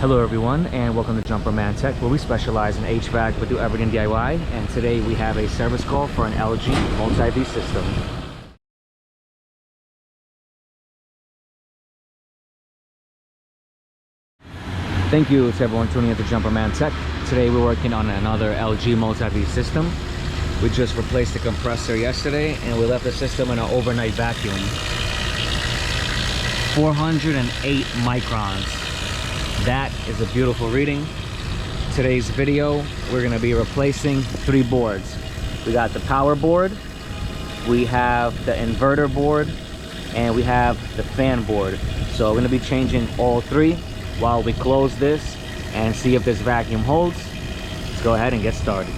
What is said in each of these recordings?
Hello everyone, and welcome to Jumper Man Tech, where we specialize in HVAC but do everything DIY. And today we have a service call for an LG multi-V system. Thank you to everyone tuning in to Jumper Man Tech. Today we're working on another LG multi-V system. We just replaced the compressor yesterday and we left the system in an overnight vacuum. 408 microns. That is a beautiful reading. Today's video, we're going to be replacing 3 boards. We got the power board, we have the inverter board, and we have the fan board. So we're going to be changing all 3 while we close this and see if this vacuum holds. Let's go ahead and get started.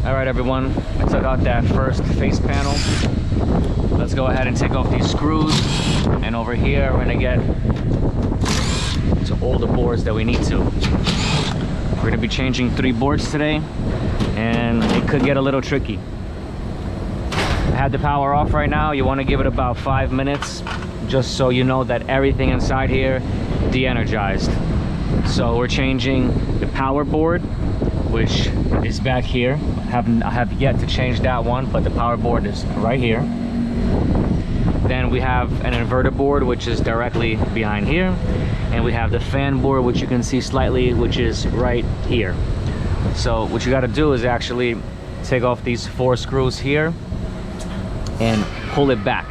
All right everyone, I took out that first face panel. Let's go ahead and take off these screws, and over here we're going to get to all the boards that we need to. We're going to be changing 3 boards today, and it could get a little tricky. I had the power off right now. You want to give it about 5 minutes just so you know that everything inside here de-energized. So we're changing the power board, which is back here. I have yet to change that one, but the power board is right here. Then we have an inverter board, which is directly behind here, and we have the fan board, which you can see slightly, which is right here. So what you got to do is actually take off these 4 screws here and pull it back.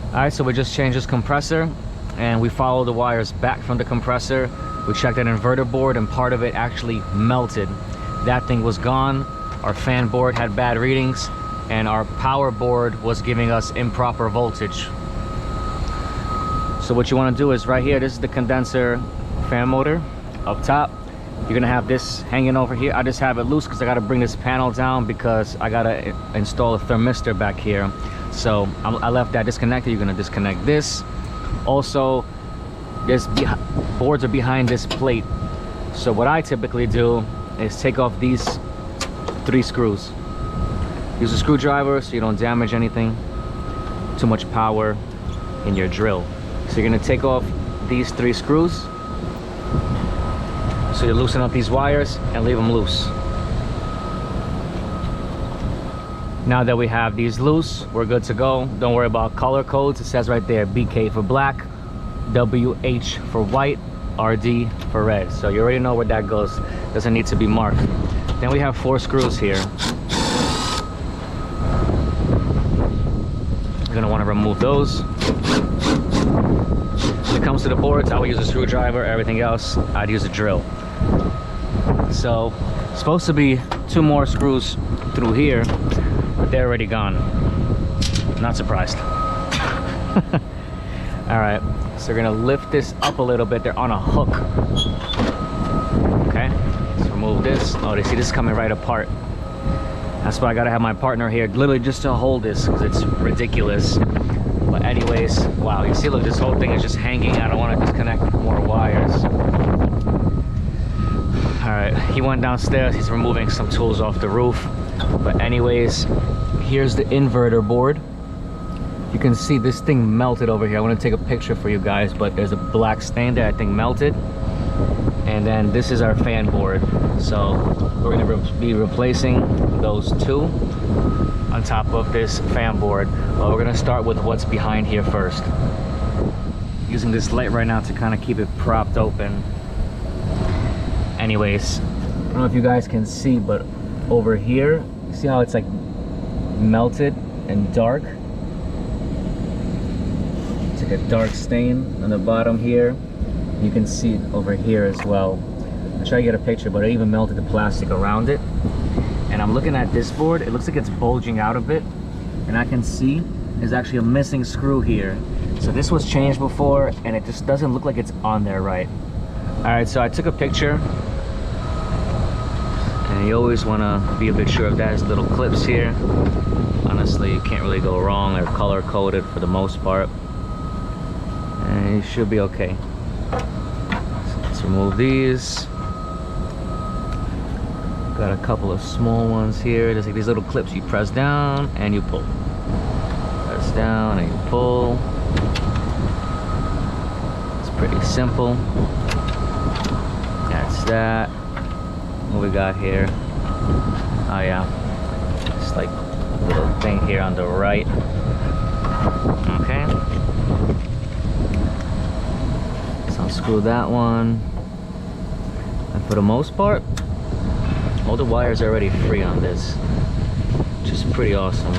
All right, so we just changed this compressor and we follow the wires back from the compressor. We checked that inverter board and part of it actually melted. That thing was gone. Our fan board had bad readings, and our power board was giving us improper voltage. So what you want to do is right here, this is the condenser fan motor up top. You're gonna have this hanging over here. I just have it loose because I got to bring this panel down because I got to install a thermistor back here. So I left that disconnected. You're gonna disconnect this. Also, this boards are behind this plate. So what I typically do is take off these 3 screws. Use a screwdriver so you don't damage anything. Too much power in your drill. So you're gonna take off these 3 screws. So you loosen up these wires and leave them loose. Now that we have these loose, we're good to go. Don't worry about color codes. It says right there, BK for black, WH for white, RD for red. So you already know where that goes. Doesn't need to be marked. Then we have 4 screws here. You're gonna want to remove those. When it comes to the boards, I would use a screwdriver. Everything else, I'd use a drill. So, supposed to be 2 more screws through here, but they're already gone. Not surprised. All right, so we're gonna lift this up a little bit. They're on a hook. Okay, let's remove this. Oh, they see this coming right apart. That's why I gotta have my partner here literally just to hold this, because it's ridiculous. But anyways, wow, you see, look, this whole thing is just hanging. I don't want to disconnect more wires. All right, he went downstairs. He's removing some tools off the roof. But anyways, here's the inverter board. You can see this thing melted over here. I want to take a picture for you guys, but there's a black stain there, I think melted. And then this is our fan board. So we're going to be replacing those 2 on top of this fan board. But we're going to start with what's behind here first. Using this light right now to kind of keep it propped open. Anyways, I don't know if you guys can see, but over here, see how it's like melted and dark? It's like a dark stain on the bottom here. You can see it over here as well. I'll try to get a picture, but I even melted the plastic around it. And I'm looking at this board, it looks like it's bulging out a bit. And I can see there's actually a missing screw here. So this was changed before, and it just doesn't look like it's on there right. All right, so I took a picture. And you always want to be a bit sure of that. There's little clips here. Honestly, you can't really go wrong. They're color coded for the most part. And you should be okay. So let's remove these. Got a couple of small ones here. There's like these little clips. You press down and you pull. Press down and you pull. It's pretty simple. That's that. What we got here? Oh yeah, it's like a little thing here on the right. Okay. So unscrew that one. And for the most part, all the wires are already free on this, which is pretty awesome.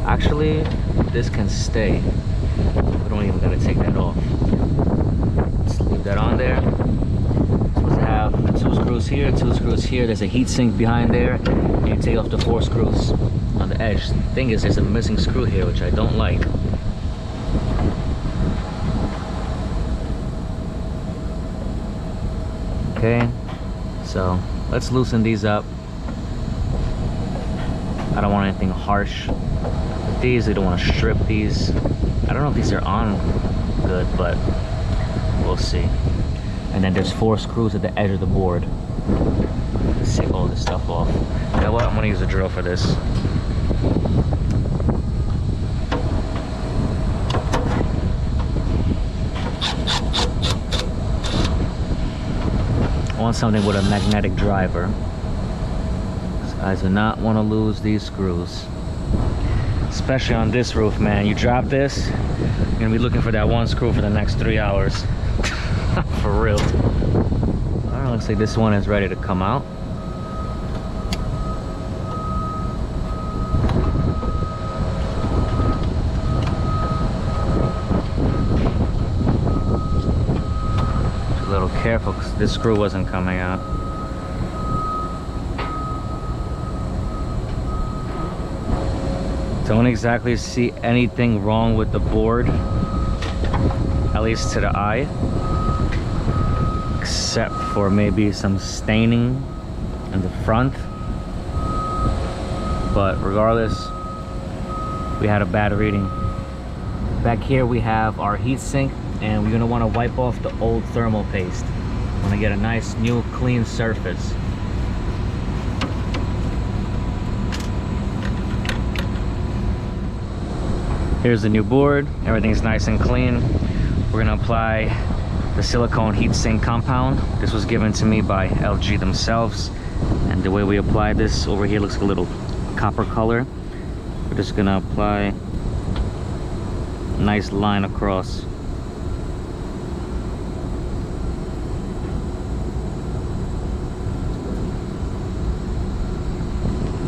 Actually, this can stay. We don't even gotta take that off. Let's leave that on there. Supposed to have 2 screws here, 2 screws here. There's a heat sink behind there, and you take off the 4 screws on the edge. The thing is, there's a missing screw here, which I don't like. Okay, so let's loosen these up. I don't want anything harsh with these. I don't want to strip these. I don't know if these are on good, but we'll see. And then there's 4 screws at the edge of the board. Let's take all this stuff off. You know what? I'm gonna use a drill for this. I want something with a magnetic driver. These guys do not want to lose these screws. Especially on this roof, man. You drop this, you're gonna be looking for that 1 screw for the next 3 hours. For real. Alright, looks like this one is ready to come out. A little careful because this screw wasn't coming out. Don't exactly see anything wrong with the board, at least to the eye, except for maybe some staining in the front. But regardless, we had a bad reading. Back here we have our heat sink, and we're gonna want to wipe off the old thermal paste. Want to get a nice new clean surface. Here's the new board. Everything's nice and clean. We're gonna apply the silicone heatsink compound. This was given to me by LG themselves, and the way we apply this over here looks like a little copper color. We're just gonna apply a nice line across.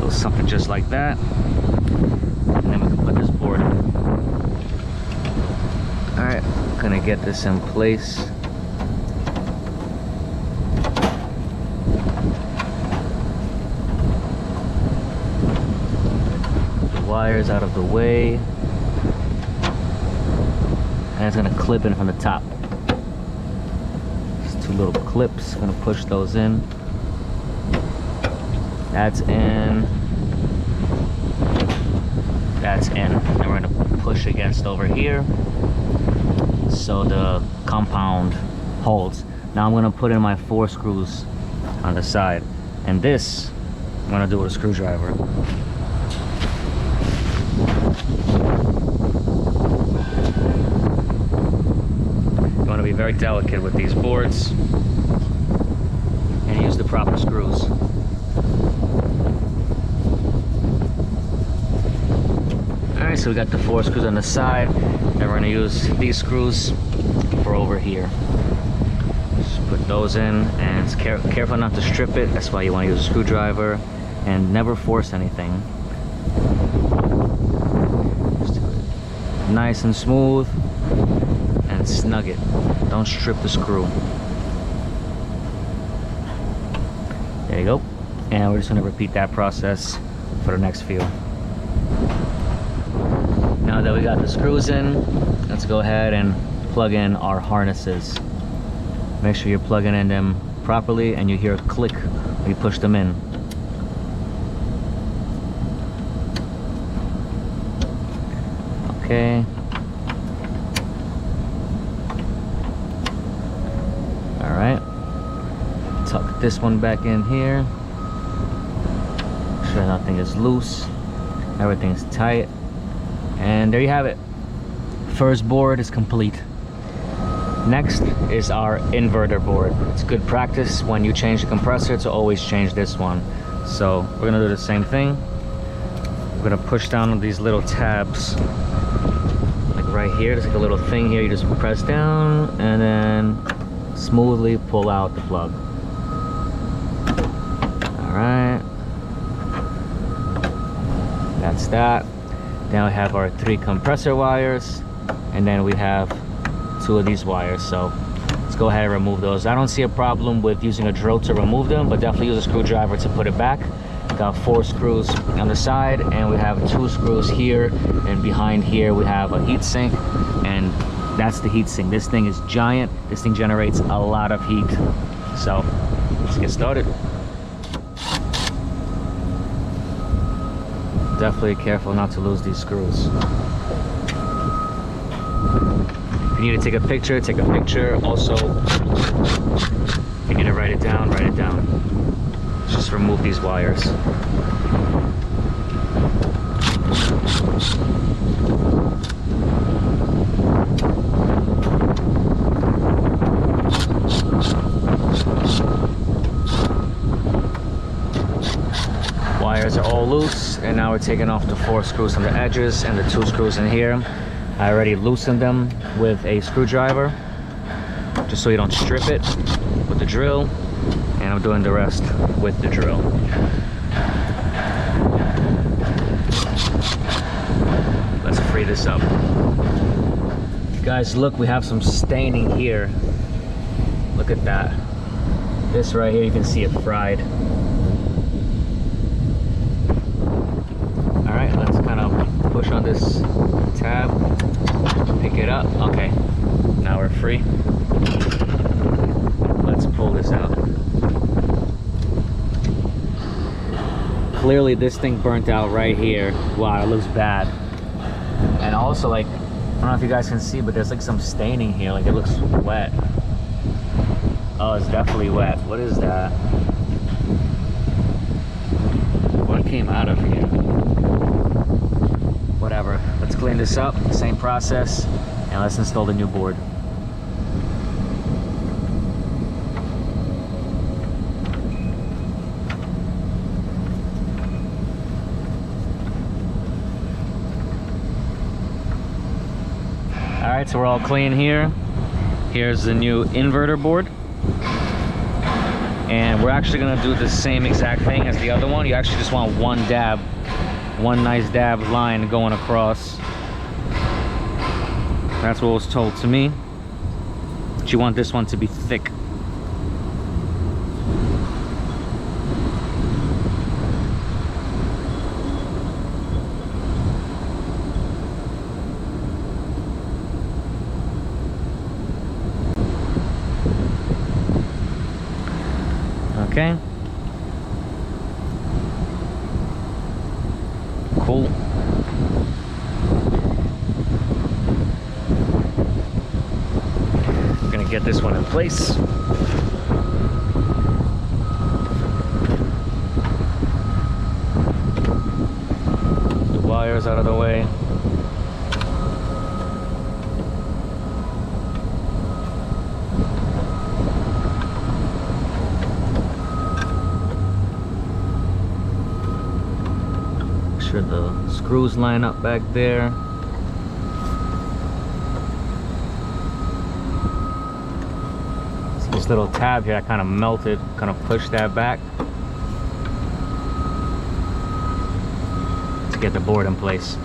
Something just like that, and then we can put this board in. All right, gonna get this in place. The wires out of the way, and it's gonna clip in from the top. Just 2 little clips, gonna push those in. That's in. That's in. And we're gonna push against over here so the compound holds. Now I'm gonna put in my 4 screws on the side, and this I'm gonna do with a screwdriver. You want to be very delicate with these boards and use the proper screws. Alright, so we got the 4 screws on the side, and we're going to use these screws for over here. Just put those in, and it's careful not to strip it. That's why you want to use a screwdriver, and never force anything. Just do it nice and smooth, and snug it. Don't strip the screw. There you go. And we're just going to repeat that process for the next few. Now that we got the screws in, let's go ahead and plug in our harnesses. Make sure you're plugging in them properly and you hear a click when you push them in. Okay. Alright. Tuck this one back in here. Make sure nothing is loose. Everything's tight. And there you have it. First board is complete. Next is our inverter board. It's good practice when you change the compressor to always change this one. So we're gonna do the same thing. We're gonna push down on these little tabs. Like right here, there's like a little thing here. You just press down and then smoothly pull out the plug. All right. That's that. Now we have our 3 compressor wires, and then we have 2 of these wires. So let's go ahead and remove those. I don't see a problem with using a drill to remove them, but definitely use a screwdriver to put it back. Got 4 screws on the side, and we have 2 screws here, and behind here we have a heat sink, and that's the heat sink. This thing is giant. This thing generates a lot of heat. So let's get started. Definitely careful not to lose these screws. If you need to take a picture, take a picture. Also, if you need to write it down, write it down. Just remove these wires. Wires are all loose, and now we're taking off the 4 screws on the edges and the 2 screws in here. I already loosened them with a screwdriver, just so you don't strip it with the drill, and I'm doing the rest with the drill. Let's free this up. Guys, look, we have some staining here. Look at that. This right here, you can see it fried. All right, let's kind of push on this tab, pick it up. Okay, now we're free. Let's pull this out. Clearly this thing burnt out right here. Wow, it looks bad. And also, like, I don't know if you guys can see, but there's like some staining here. Like, it looks wet. Oh, it's definitely wet. What is that? What came out of here? Whatever. Let's clean this up. Same process. And let's install the new board. Alright, so we're all clean here. Here's the new inverter board. And we're actually going to do the same exact thing as the other one. You actually just want one dab. One nice dab line going across. That's what was told to me. But you want this one to be thick. Okay. Cool. I'm gonna get this one in place. The wires out of the way. The screws line up back there. So this little tab here, I kind of melted, kind of pushed that back to get the board in place.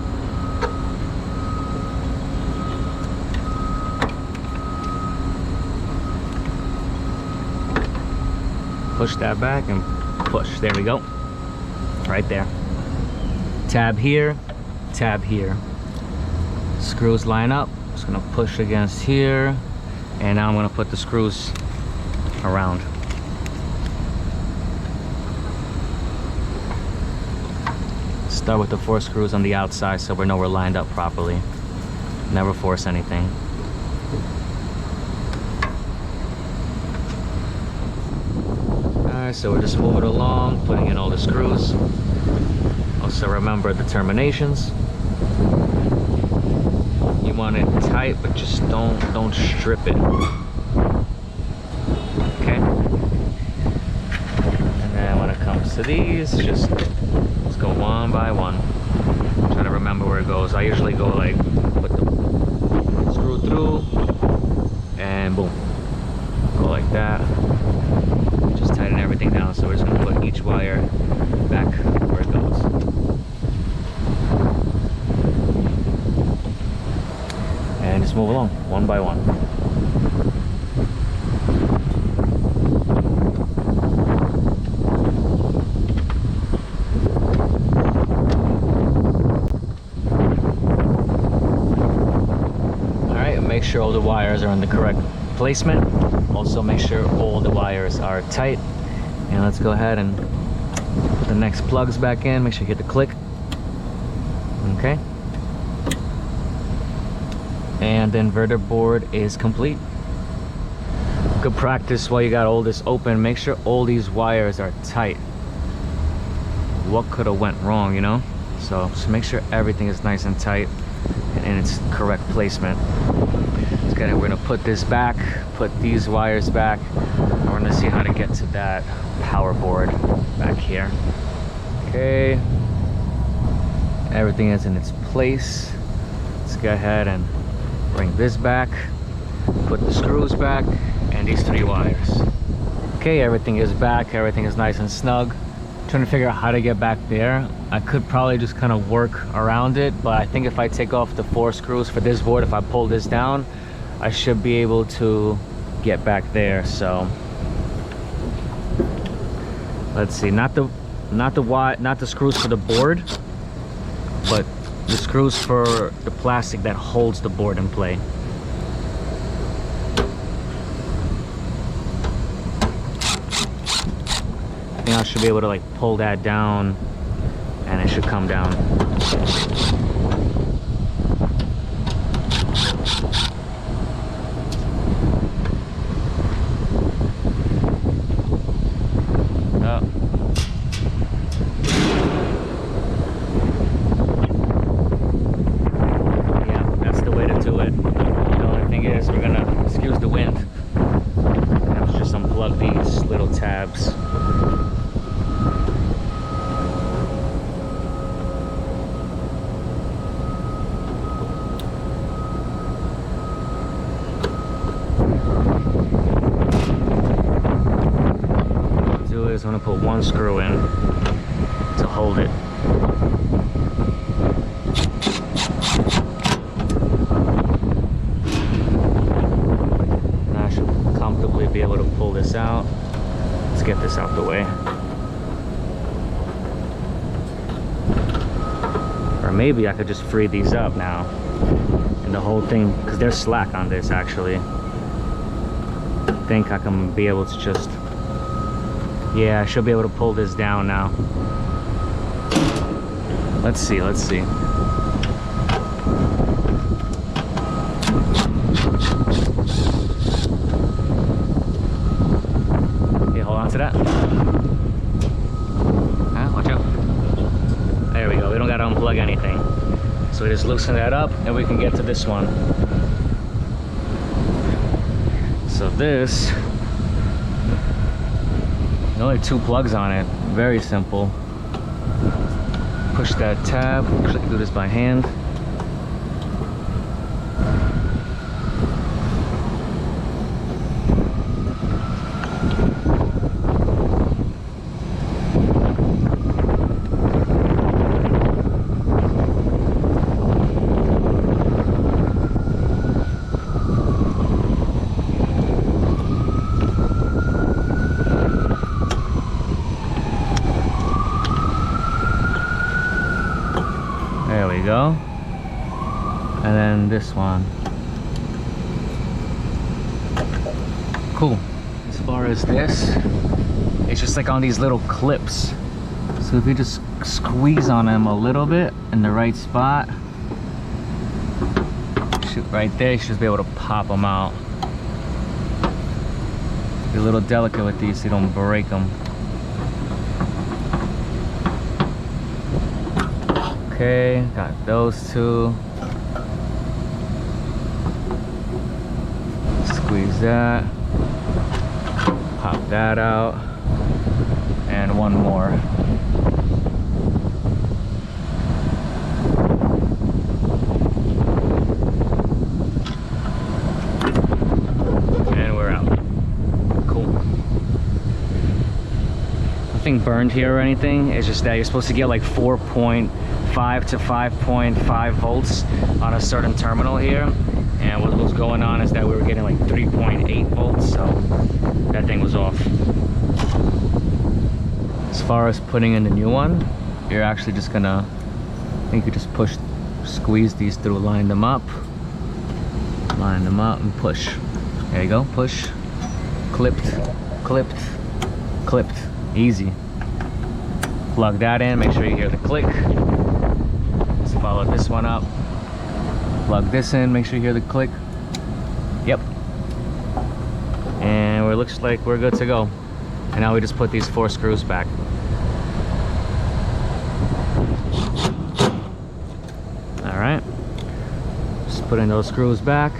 Push that back and push. There we go. Right there. Tab here, tab here. Screws line up. Just gonna push against here, and now I'm gonna put the screws around. Start with the 4 screws on the outside so we know we're lined up properly. Never force anything. Alright, so we're just moving along, putting in all the screws. Also remember the terminations. You want it tight, but just don't strip it. Okay. And then when it comes to these, just let's go one by one. I'm trying to remember where it goes. I usually go like put the screw through and boom, go like that. Just tighten everything down. So we're just gonna put each wire back where it goes. And just move along one by one. Alright, make sure all the wires are in the correct placement. Also make sure all the wires are tight. And let's go ahead and put the next plugs back in. Make sure you hit the click. Okay. And the inverter board is complete. Good practice while you got all this open. Make sure all these wires are tight. What could have went wrong, you know? So just make sure everything is nice and tight and in its correct placement. We're gonna put this back, put these wires back, and we're gonna see how to get to that power board back here. Okay, everything is in its place. Let's go ahead and bring this back, put the screws back, and these 3 wires. Okay, everything is back, everything is nice and snug. Trying to figure out how to get back there. I could probably just kind of work around it, but I think if I take off the 4 screws for this board, if I pull this down, I should be able to get back there. So let's see, not the screws for the board, but the screws for the plastic that holds the board in play. I think I should be able to like pull that down and it should come down. I'm going to put 1 screw in to hold it. Now I should comfortably be able to pull this out. Let's get this out the way. Or maybe I could just free these up now. And the whole thing, because there's slack on this actually. I think I can be able to just... Yeah, I should be able to pull this down now. Let's see, let's see. Okay, hold on to that. Watch out. There we go, we don't gotta unplug anything. So we just loosen that up and we can get to this one. So this, only 2 plugs on it, very simple. Push that tab, click do this by hand. Go, and then this one. Cool. As far as this, it's just like on these little clips. So if you just squeeze on them a little bit in the right spot, shoot right there, you should just be able to pop them out. Be a little delicate with these so you don't break them. Okay, got those 2. Squeeze that. Pop that out. And one more. And we're out. Cool. Nothing burned here or anything. It's just that you're supposed to get like 4.5 to 5.5 volts on a certain terminal here. And what was going on is that we were getting like 3.8 volts, so that thing was off. As far as putting in the new one, you're actually just gonna, I think you just squeeze these through, line them up and push. There you go, push, clipped, clipped, clipped, easy. Plug that in, make sure you hear the click. Let's follow this one up. Plug this in, make sure you hear the click. Yep. And it looks like we're good to go. And now we just put these 4 screws back. All right. Just putting those screws back.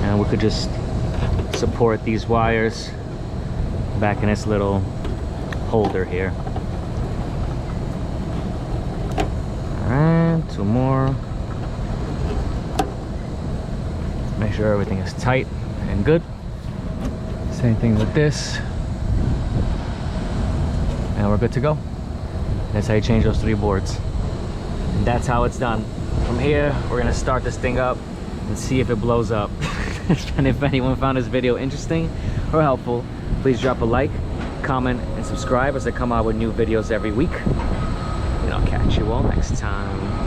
And we could just support these wires back in this little holder here. Alright, 2 more. Make sure everything is tight and good. Same thing with this. And we're good to go. That's how you change those 3 boards. And that's how it's done. From here, we're gonna start this thing up and see if it blows up. And if anyone found this video interesting or helpful, please drop a like, comment, and subscribe as I come out with new videos every week. And I'll catch you all next time.